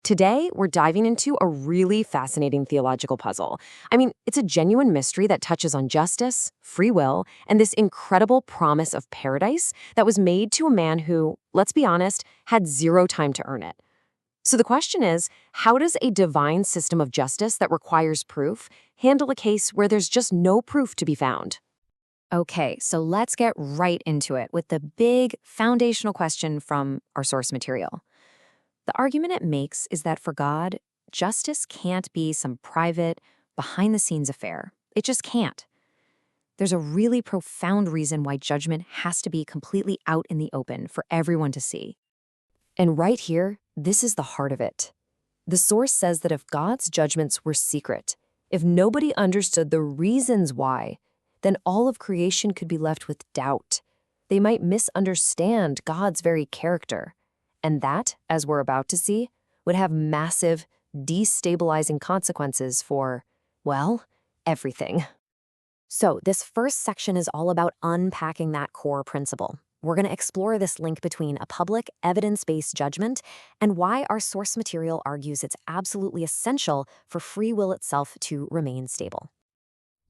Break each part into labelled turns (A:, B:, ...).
A: Today, we're diving into a really fascinating theological puzzle. I mean, it's a genuine mystery that touches on justice, free will, and this incredible promise of paradise that was made to a man who, let's be honest, had zero time to earn it. So the question is, how does a divine system of justice that requires proof handle a case where there's just no proof to be found?
B: Okay, so let's get right into it with the big foundational question from our source material. The argument it makes is that for God, justice can't be some private, behind the scenes affair. It just can't. There's a really profound reason why judgment has to be completely out in the open for everyone to see. And right here, this is the heart of it. The source says that if God's judgments were secret, if nobody understood the reasons why, then all of creation could be left with doubt. They might misunderstand God's very character. And that, as we're about to see, would have massive, destabilizing consequences for, well, everything. So this first section is all about unpacking that core principle. We're going to explore this link between a public, evidence-based judgment and why our source material argues it's absolutely essential for free will itself to remain stable.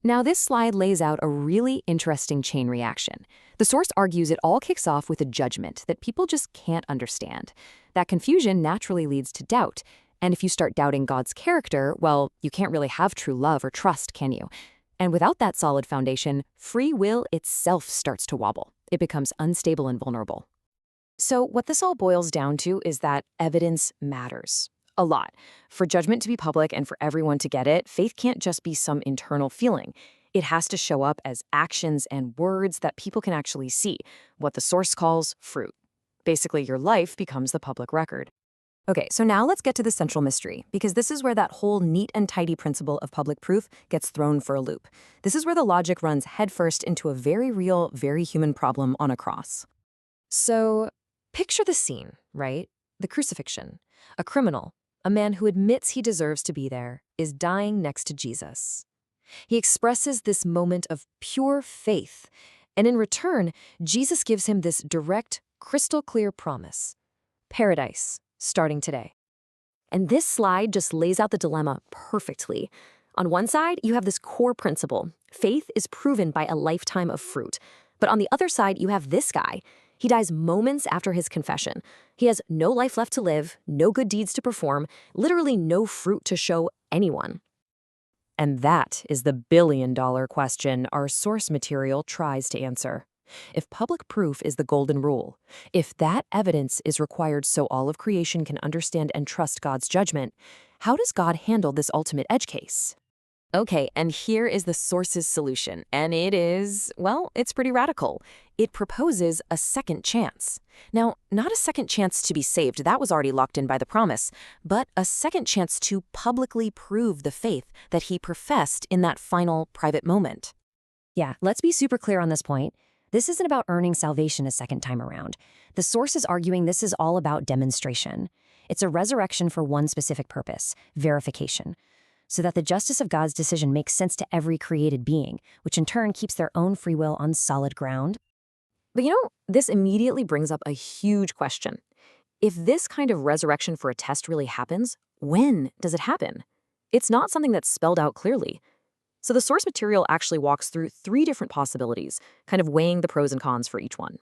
B: Now, this slide lays out a really interesting chain reaction. The source argues it all kicks off with a judgment that people just can't understand. That confusion naturally leads to doubt. And if you start doubting God's character, well, you can't really have true love or trust, can you? And without that solid foundation, free will itself starts to wobble. It becomes unstable and vulnerable. So what this all boils down to is that evidence matters. A lot. For judgment to be public and for everyone to get it, faith can't just be some internal feeling. It has to show up as actions and words that people can actually see, what the source calls fruit. Basically, your life becomes the public record. Okay, so now let's get to the central mystery, because this is where that whole neat and tidy principle of public proof gets thrown for a loop. This is where the logic runs headfirst into a very real, very human problem on a cross. So, picture the scene, right? The crucifixion. A criminal, a man who admits he deserves to be there, is dying next to Jesus. He expresses this moment of pure faith, and in return, Jesus gives him this direct, crystal-clear promise. Paradise, starting today. And this slide just lays out the dilemma perfectly. On one side, you have this core principle. Faith is proven by a lifetime of fruit. But on the other side, you have this guy. He dies moments after his confession. He has no life left to live, no good deeds to perform, literally no fruit to show anyone. And that is the billion-dollar question our source material tries to answer. If public proof is the golden rule, if that evidence is required so all of creation can understand and trust God's judgment, how does God handle this ultimate edge case? Okay, and here is the source's solution, and it is, well, it's pretty radical. It proposes a second chance. Now, not a second chance to be saved, that was already locked in by the promise, but a second chance to publicly prove the faith that he professed in that final private moment. Yeah, let's be super clear on this point. This isn't about earning salvation a second time around. The source is arguing this is all about demonstration. It's a resurrection for one specific purpose, verification, so that the justice of God's decision makes sense to every created being, which in turn keeps their own free will on solid ground. But this immediately brings up a huge question. If this kind of resurrection for a test really happens, when does it happen? It's not something that's spelled out clearly. So the source material actually walks through 3 different possibilities, kind of weighing the pros and cons for each one.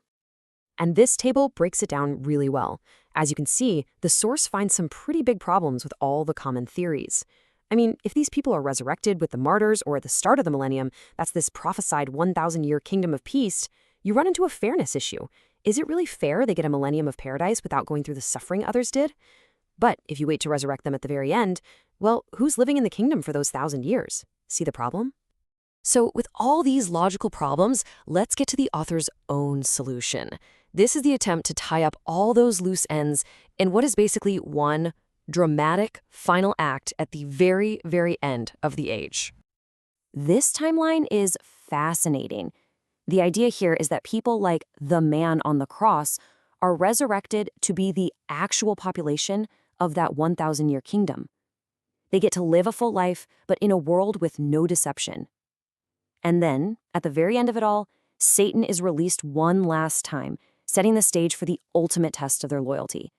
B: And this table breaks it down really well. As you can see, the source finds some pretty big problems with all the common theories. I mean, if these people are resurrected with the martyrs or at the start of the millennium, that's this prophesied 1,000-year kingdom of peace, you run into a fairness issue. Is it really fair they get a millennium of paradise without going through the suffering others did? But if you wait to resurrect them at the very end, well, who's living in the kingdom for those 1,000 years? See the problem? So with all these logical problems, let's get to the author's own solution. This is the attempt to tie up all those loose ends in what is basically one dramatic final act at the very, very end of the age. This timeline is fascinating. The idea here is that people like the man on the cross are resurrected to be the actual population of that 1,000-year kingdom. They get to live a full life, but in a world with no deception. And then, at the very end of it all, Satan is released one last time, setting the stage for the ultimate test of their loyalty.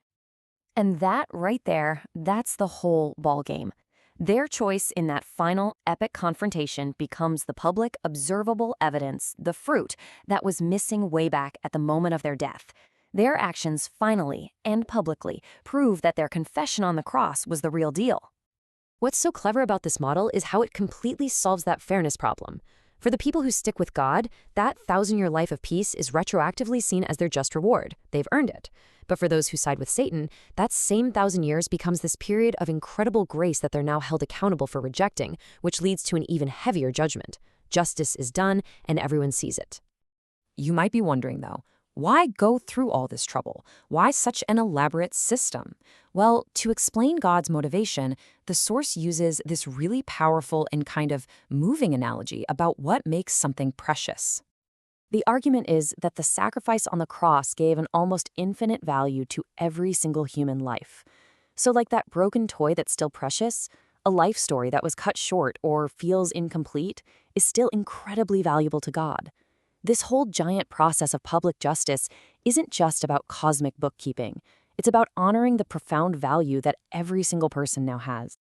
B: And that right there, that's the whole ballgame. Their choice in that final epic confrontation becomes the public observable evidence, the fruit, that was missing way back at the moment of their death. Their actions finally and publicly prove that their confession on the cross was the real deal.
A: What's so clever about this model is how it completely solves that fairness problem. For the people who stick with God, that 1,000-year life of peace is retroactively seen as their just reward. They've earned it. But for those who side with Satan, that same 1,000 years becomes this period of incredible grace that they're now held accountable for rejecting, which leads to an even heavier judgment. Justice is done, and everyone sees it. You might be wondering, though, why go through all this trouble? Why such an elaborate system? Well, to explain God's motivation, the source uses this really powerful and kind of moving analogy about what makes something precious. The argument is that the sacrifice on the cross gave an almost infinite value to every single human life. So like that broken toy that's still precious, a life story that was cut short or feels incomplete is still incredibly valuable to God. This whole giant process of public justice isn't just about cosmic bookkeeping. It's about honoring the profound value that every single person now has.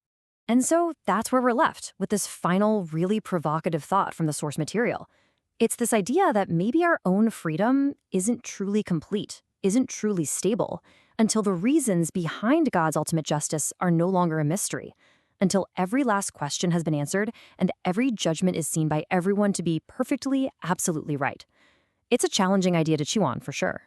B: And so that's where we're left with this final, really provocative thought from the source material. It's this idea that maybe our own freedom isn't truly complete, isn't truly stable, until the reasons behind God's ultimate justice are no longer a mystery, until every last question has been answered and every judgment is seen by everyone to be perfectly, absolutely right. It's a challenging idea to chew on, for sure.